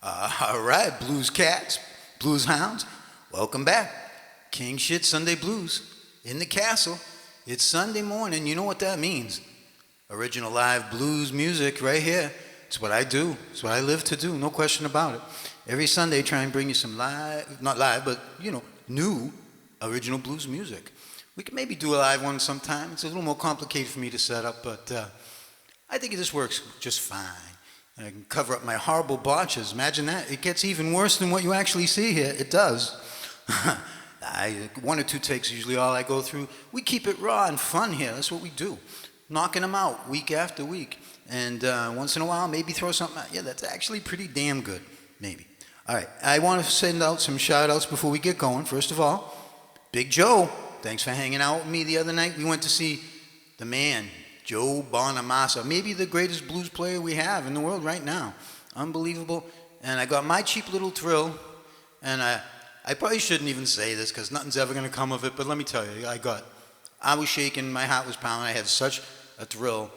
All right, blues cats, blues hounds, welcome back. King Shit Sunday Blues in the castle. It's Sunday morning. You know what that means? Original live blues music right here. It's what I do. It's what I live to do. No question about it. Every Sunday, try and bring you some live, not live, but new original blues music. We can maybe do a live one sometime. It's a little more complicated for me to set up, but I think this works just fine. I can cover up my horrible botches. Imagine that. It gets even worse than what you actually see here. It does. One or two takes is usually all I go through. We keep it raw and fun here. That's what we do. Knocking them out week after week. And once in a while, maybe throw something out. Yeah, that's actually pretty damn good. Maybe. All right. I want to send out some shout-outs before we get going. First of all, Big Joe. Thanks for hanging out with me the other night. We went to see the man, Joe Bonamassa, maybe the greatest blues player we have in the world right now. Unbelievable. And I got my cheap little thrill, and I probably shouldn't even say this because nothing's ever going to come of it, but let me tell you, I was shaking, my heart was pounding, I had such a thrill.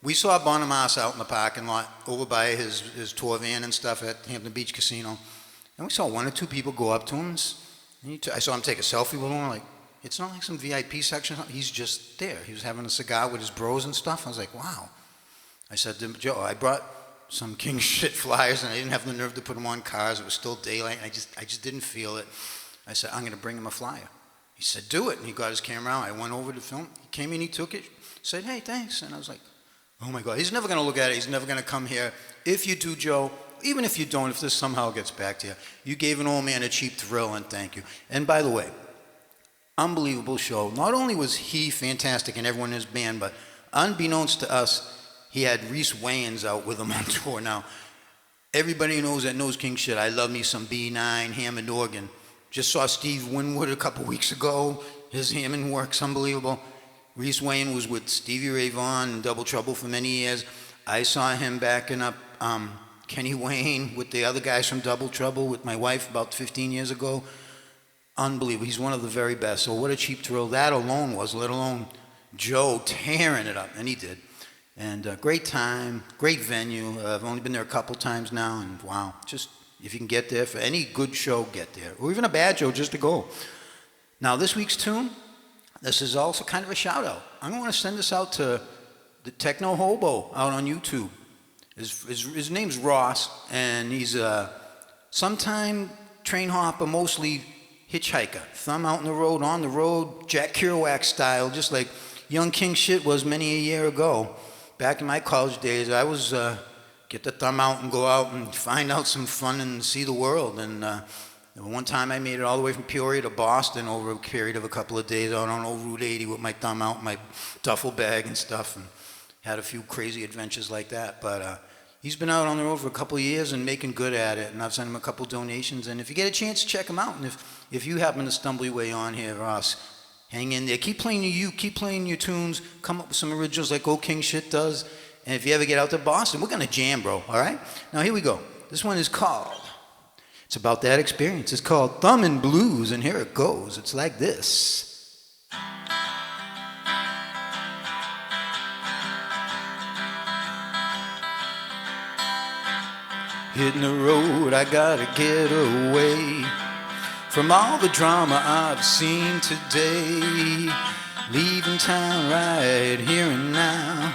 We saw Bonamassa out in the parking lot over by his tour van and stuff at Hampton Beach Casino, and we saw one or two people go up to him, and I saw him take a selfie with him, like, it's not like some VIP section. He's just there. He was having a cigar with his bros and stuff. I was like, wow. I said to Joe, I brought some king shit flyers, and I didn't have the nerve to put them on cars. It was still daylight, and I just didn't feel it. I said, I'm going to bring him a flyer. He said, do it. And he got his camera out. I went over to film. He came in, he took it, said, hey, thanks. And I was like, oh, my God. He's never going to look at it. He's never going to come here. If you do, Joe, even if you don't, if this somehow gets back to you, you gave an old man a cheap thrill, and thank you. And by the way, unbelievable show. Not only was he fantastic and everyone in his band, but unbeknownst to us, he had Reese Wayans out with him on tour. Now, everybody that knows King Shit, I love me some B9, Hammond organ. Just saw Steve Winwood a couple weeks ago. His Hammond work's unbelievable. Reese Wayne was with Stevie Ray Vaughan and Double Trouble for many years. I saw him backing up Kenny Wayne with the other guys from Double Trouble with my wife about 15 years ago. Unbelievable. He's one of the very best. So what a cheap thrill that alone was, let alone Joe tearing it up. And he did. And great time, great venue. I've only been there a couple times now. And wow, just if you can get there for any good show, get there. Or even a bad show, just to go. Now, this week's tune, this is also kind of a shout out. I'm going to send this out to the Techno Hobo out on YouTube. His name's Ross, and he's a sometime train hopper, mostly hitchhiker, thumb out in the road, on the road, Jack Kerouac style, just like young King Shit was many a year ago. Back in my college days, I was get the thumb out and go out and find out some fun and see the world. And one time I made it all the way from Peoria to Boston over a period of a couple of days out on old Route 80 with my thumb out, my duffel bag and stuff, and had a few crazy adventures like that. But he's been out on the road for a couple of years and making good at it, and I've sent him a couple donations. And if you get a chance, check him out. And if you happen to stumble your way on here, Ross, hang in there. Keep playing keep playing your tunes. Come up with some originals like old King Shit does. And if you ever get out to Boston, we're gonna jam, bro. All right? Now here we go. This one is called. It's about that experience. It's called Thummin' Blues, and here it goes. It's like this. Hitting the road, I gotta get away from all the drama I've seen today. Leaving town right here and now.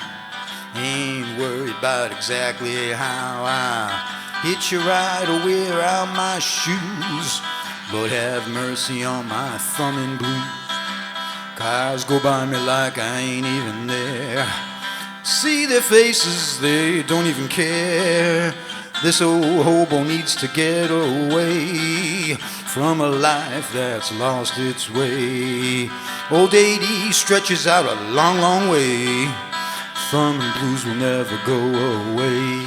Ain't worried about exactly how I hitch a ride or wear out my shoes. Lord have mercy on my thummin' blues. Cars go by me like I ain't even there. See their faces, they don't even care. This old hobo needs to get away from a life that's lost its way. Old 80 stretches out a long, long way. Thummin' blues will never go away.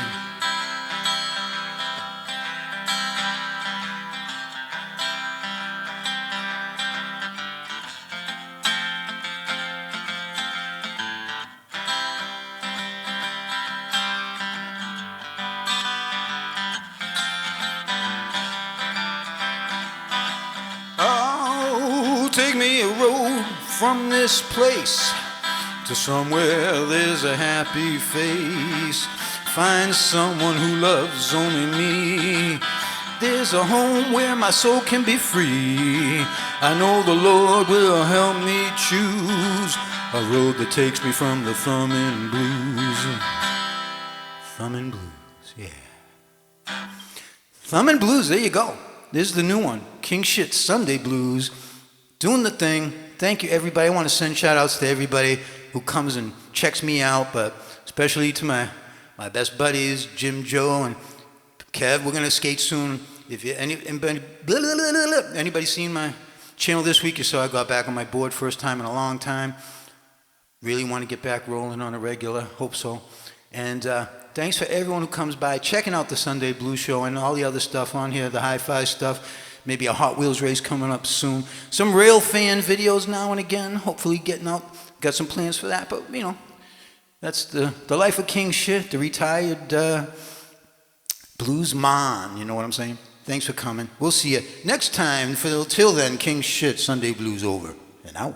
Take me a road from this place to somewhere there's a happy face. find someone who loves only me. There's a home where my soul can be free. I know the Lord will help me choose a road that takes me from the thumbin' blues. Thumbin' blues, yeah. Thumbin' blues, there you go. There's the new one, King Shit Sunday Blues. Doing the thing. Thank you, everybody. I want to send shout-outs to everybody who comes and checks me out, but especially to my best buddies, Jim, Joe, and Kev. We're going to skate soon. If you, anybody seen my channel this week, you saw I got back on my board first time in a long time. Really want to get back rolling on a regular. Hope so. And thanks for everyone who comes by, checking out the Sunday Blues Show and all the other stuff on here, the hi-fi stuff. Maybe a Hot Wheels race coming up soon. Some rail fan videos now and again, hopefully getting out. Got some plans for that, but, you know, that's the life of King Shit, the retired blues man, you know what I'm saying? Thanks for coming. We'll see you next time. Till then, King Shit, Sunday Blues over and out.